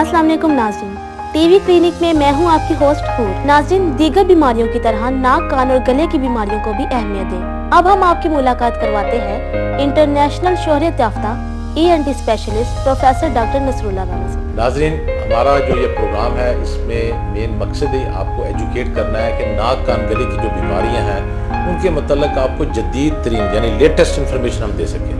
अस्सलाम वालेकुम नाज़रीन, टीवी क्लिनिक में मैं हूं आपकी होस्ट हूर। नाज़रीन, दीगर बीमारियों की तरह नाक, कान और गले की बीमारियों को भी अहमियत दें। अब हम आपकी मुलाकात करवाते हैं इंटरनेशनल शोहरत याफ्ता ENT specialist professor doctor Nasrullah Rana से। नाज़रीन, हमारा जो ये प्रोग्राम है इसमें मेन मकसद ही आपको एजुकेट करना है कि नाक, कान, गले की जो बीमारियां हैं उनके मतलब आपको जदीद तरीन यानी लेटेस्ट इन्फॉर्मेशन हम दे सकें।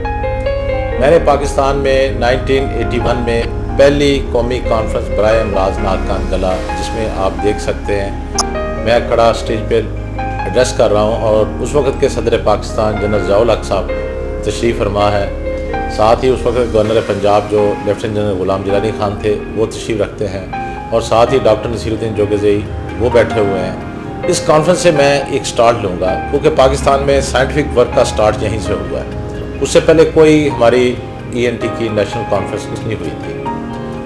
मैंने पाकिस्तान में 1981 में पहली कौमी कॉन्फ्रेंस बराए अमराज नाक, कान, गला, जिसमें आप देख सकते हैं मैं खड़ा स्टेज पर एड्रेस कर रहा हूँ और उस वक्त के सदर पाकिस्तान जनरल ज़ियाउल हक साहब तशरीफ़ फरमा है। साथ ही उस वक्त गवर्नर पंजाब जो लेफ्टिनेंट जनरल गुलाम जिलानी खान थे वो तशरीफ़ रखते हैं और साथ ही डॉक्टर नसीरुद्दीन जोगेज़ई वो बैठे हुए हैं। इस कॉन्फ्रेंस से मैं एक स्टार्ट लूँगा क्योंकि पाकिस्तान में साइंटिफिक वर्क का स्टार्ट यहीं से हुआ है। उससे पहले कोई हमारी ENT की नेशनल कॉन्फ्रेंस नहीं हुई थी।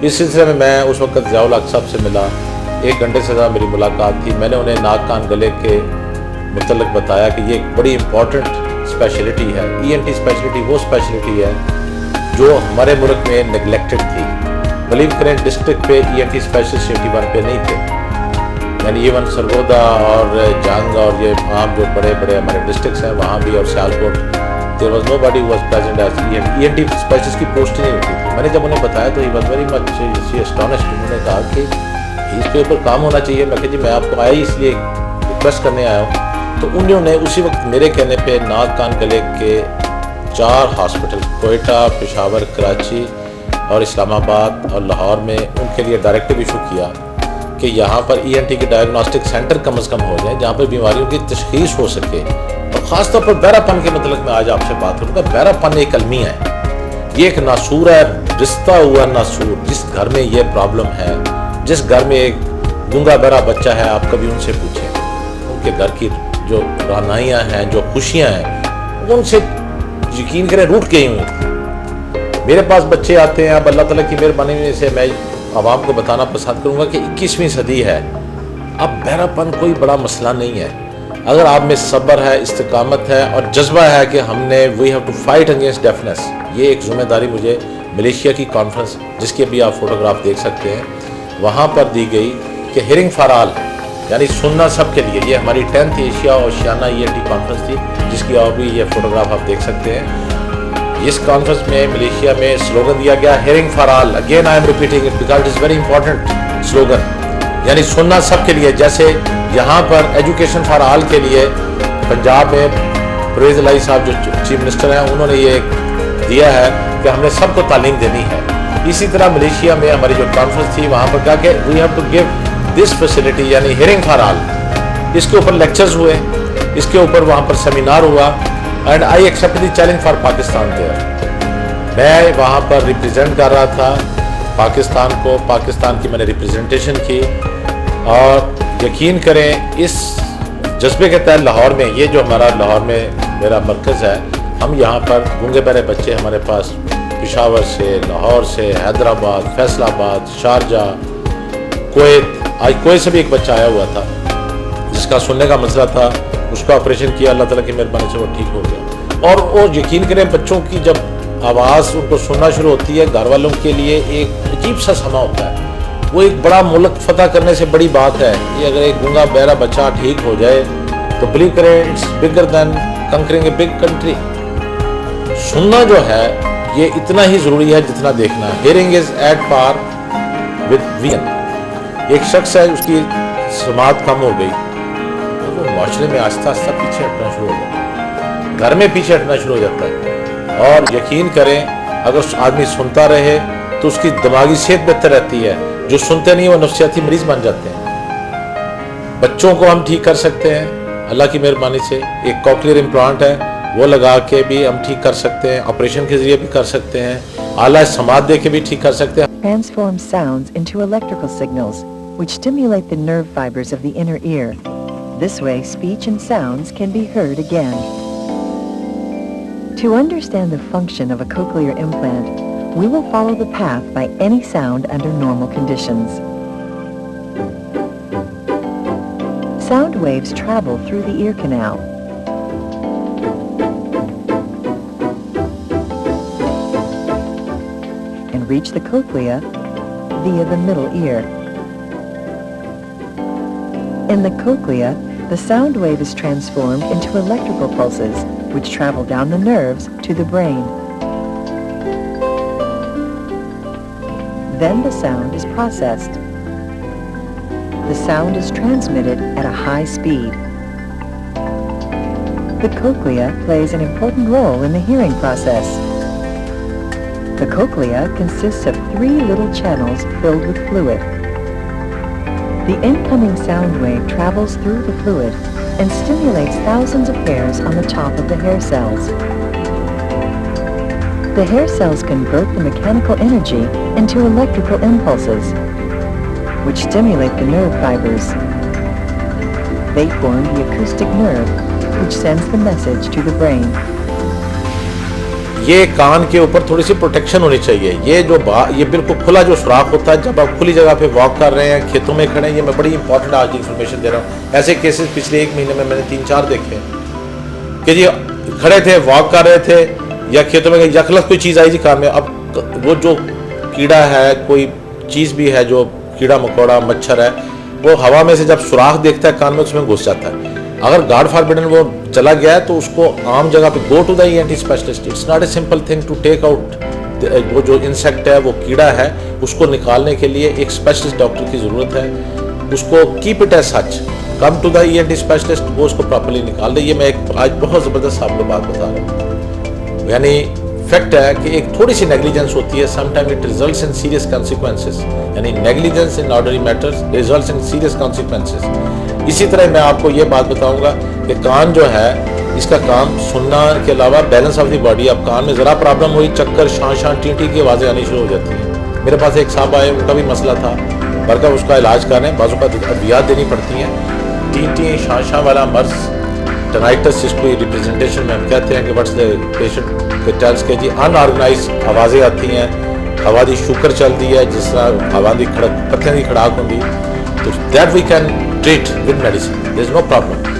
इस सिलसिले में मैं उस वक्त ज़ियाउल हक साहब से मिला, 1 घंटे से ज़्यादा मेरी मुलाकात थी। मैंने उन्हें नाक, कान, गले के मुतल्लिक़ बताया कि ये एक बड़ी इंपॉर्टेंट स्पेशलिटी है। ENT स्पेशलिटी वो स्पेशलिटी है जो हमारे मुल्क में नेगलेक्टेड थी। बिलीव करें डिस्ट्रिक्ट पे ENT स्पेशलिस्ट 51 पे नहीं थे, यानी इवन सरगोदा और जंग और ये आम जो बड़े बड़े हमारे डिस्ट्रिक्ट्स हैं वहाँ भी और Sialkot there was nobody who was present as ENT specialist की पोस्ट नहीं होती थी। मैंने जब उन्हें बताया तो he was very much astonished. उन्होंने कहा कि इसके ऊपर काम होना चाहिए। मैं कहा जी मैं आपको आया ही इसलिए रिक्वेस्ट करने आया हूँ। तो उन्होंने उसी वक्त मेरे कहने पे नाक, कान, गले के 4 हॉस्पिटल कोयटा, पेशावर, कराची और इस्लामाबाद और लाहौर में उनके लिए डायरेक्टिव इशू किया कि यहाँ पर ENT के डायग्नोस्टिक सेंटर कम से कम हो जाए जहाँ पर बीमारियों की तशख़ीस हो सके। और ख़ासतौर पर बहरापन के मतलब मैं आज आपसे बात करूँगा। बहरापन एक अलमी है, ये एक नासूर है, रिश्ता हुआ नासूर। जिस घर में ये प्रॉब्लम है, जिस घर में एक गूंगा बहरा बच्चा है, आप कभी उनसे पूछें उनके घर की जो रानाइयाँ हैं, जो खुशियाँ हैं, उनसे यकीन करें रूठ गई हुई। मेरे पास बच्चे आते हैं, अब अल्लाह ताला की मेहरबानी से मैं आवाम को बताना पसंद करूँगा कि 21वीं सदी है, अब बहरापन कोई बड़ा मसला नहीं है। अगर आप में सब्र है, इस्तिकामत है और जज्बा है कि हमने we have to fight against deafness, ये एक जिम्मेदारी मुझे मलेशिया की कॉन्फ्रेंस जिसकी अभी आप फोटोग्राफ देख सकते हैं वहाँ पर दी गई कि हियरिंग फॉर ऑल यानी सुनना सब के लिए। ये हमारी 10th Asia Oceania ENT conference थी जिसकी आप भी ये फोटोग्राफ आप देख सकते हैं। इस कॉन्फ्रेंस में मलेशिया में स्लोगन दिया गया hearing for all. Again I am repeating it because it is very important slogan, यानी सुनना सब के लिए। जैसे यहाँ पर एजुकेशन फॉर ऑल के लिए पंजाब में परवेज़ इलाही साहब जो चीफ मिनिस्टर हैं उन्होंने ये दिया है कि हमने सबको तालीम देनी है। इसी तरह मलेशिया में हमारी जो कॉन्फ्रेंस थी वहाँ पर कहा कि we have to give this facility यानी हियरिंग फॉर ऑल। इसके ऊपर लेक्चर्स हुए, इसके ऊपर वहाँ पर सेमिनार हुआ and I accept the challenge for Pakistan there. मैं वहाँ पर रिप्रेजेंट कर रहा था पाकिस्तान को, पाकिस्तान की मैंने रिप्रेजेंटेशन की और यकीन करें इस जज्बे के तहत लाहौर में, ये जो हमारा लाहौर में मेरा मरकज़ है, हम यहाँ पर गूंगे बहरे बच्चे हमारे पास पेशावर से, लाहौर से, हैदराबाद, फैसलाबाद, शारजाह, कुवैत, आज कोई से भी एक बच्चा आया हुआ था जिसका सुनने का मसला था, उसका ऑपरेशन किया, अल्लाह ताला की मेहरबानी से वो ठीक हो गया। और वो यकीन करें बच्चों की जब आवाज़ उनको सुनना शुरू होती है, घर वालों के लिए एक अजीब सा समा होता है। वो एक बड़ा मुल्क फतह करने से बड़ी बात है। ये अगर एक गूंगा बहरा बच्चा ठीक हो जाए तो बिलीव करें it's bigger than concurring a big country. सुनना जो है ये इतना ही ज़रूरी है जितना देखना। Hearing is at par with vision. एक शख्स है उसकी समात कम हो गई तो वो माशरे में आहिस्ता आहिस्ता पीछे हटना शुरू हो जाता है, घर में पीछे हटना शुरू हो जाता है। और यकीन करें अगर आदमी सुनता रहे तो उसकी दिमागी सेहत बेहतर रहती है। जो सुनते नहीं वो नफ्सियाती मरीज बन जाते हैं। बच्चों को हम ठीक कर सकते हैं अल्लाह की मेहरबानी से। एक कॉक्लियर इम्प्लांट है वो लगा के भी हम ठीक कर सकते हैं, ऑपरेशन के जरिए भी कर सकते हैं, आला समात दे के भी ठीक कर सकते हैं। Transform sounds into electrical signals which stimulate the nerve fibers of the inner ear. This way speech and sounds can be heard again. To understand the function of a cochlear implant, we will follow the path by any sound under normal conditions. Sound waves travel through the ear canal. And reach the cochlea via the middle ear. In the cochlea, the sound wave is transformed into electrical pulses, which travel down the nerves to the brain. Then the sound is processed. The sound is transmitted at a high speed. The cochlea plays an important role in the hearing process. The cochlea consists of 3 little channels filled with fluid. The incoming sound wave travels through the fluid and stimulates thousands of hairs on the top of the hair cells. The hair cells convert the mechanical energy into electrical impulses, which stimulate the nerve fibers. They form the acoustic nerve, which sends the message to the brain. یہ کان کے اوپر تھوڑی سی protection ہونی چاہیے. یہ بالکل کھلا جو سوراخ ہوتا ہے جب آپ کھلی جگہ پہ واک کر رہے ہیں, کھیتوں میں کھڑے ہیں, یہ میں بڑی امپورٹنٹ آج کی انفارمیشن دے رہا ہوں. ایسے کیسز پچھلے 1 مہینے میں نے 3-4 دیکھے کہ جی کھڑے تھے, واک کر رہے تھے, یا کھیتوں میں یکلخت کوئی چیز آئی جی کان میں. اب وہ جو کیڑا ہے, کوئی چیز بھی ہے, جو کیڑا مکوڑا مچھر ہے, وہ ہوا میں سے جب سوراخ دیکھتا ہے کان میں, اس میں گھس جاتا ہے. اگر گاڈ فاربڈن وہ چلا گیا ہے تو اس کو عام جگہ پہ go to the ENT specialist. It's not a simple thing to take out وہ جو انسیکٹ ہے, وہ کیڑا ہے, اس کو نکالنے کے لیے ایک اسپیشلسٹ ڈاکٹر کی ضرورت ہے. اس کو keep it as such, come to the ENT specialist, وہ اس کو پراپرلی نکال دے. یہ میں ایک آج بہت زبردست آپ کو بات بتا رہا ہوں. یعنی فیکٹ ہے کہ ایک تھوڑی سی نیگلیجنس ہوتی ہے, some time it results in serious consequences. یعنی negligence in ordinary matters results in serious consequences. اسی طرح میں آپ کو یہ بات بتاؤں گا کہ کان جو ہے, اس کا کام سننا کے علاوہ بیلنس آف دی باڈی. اب کان میں ذرا پرابلم ہوئی, چکر, شان ٹی کی آوازیں آنی شروع ہو جاتی ہیں. میرے پاس ایک صاحب آئے, ان کا بھی مسئلہ تھا, بلکہ اس کا علاج کر رہے ہیں. بعضوں کا ادویات دینی پڑتی ہیں. ٹی شان والا مرض, ٹینائٹس, جس کو ریپریزنٹیشن میں ہم کہتے ہیں کہ واٹس دا پیشنٹ کے ٹیلس کے جی ان آرگنائز آوازیں آتی ہیں, ہوا دی شوگر چلتی ہے, جس طرح ہوا دی پتھیاں دی کھڑاک ہوتی, تو that we can treat with medicine. There is no problem.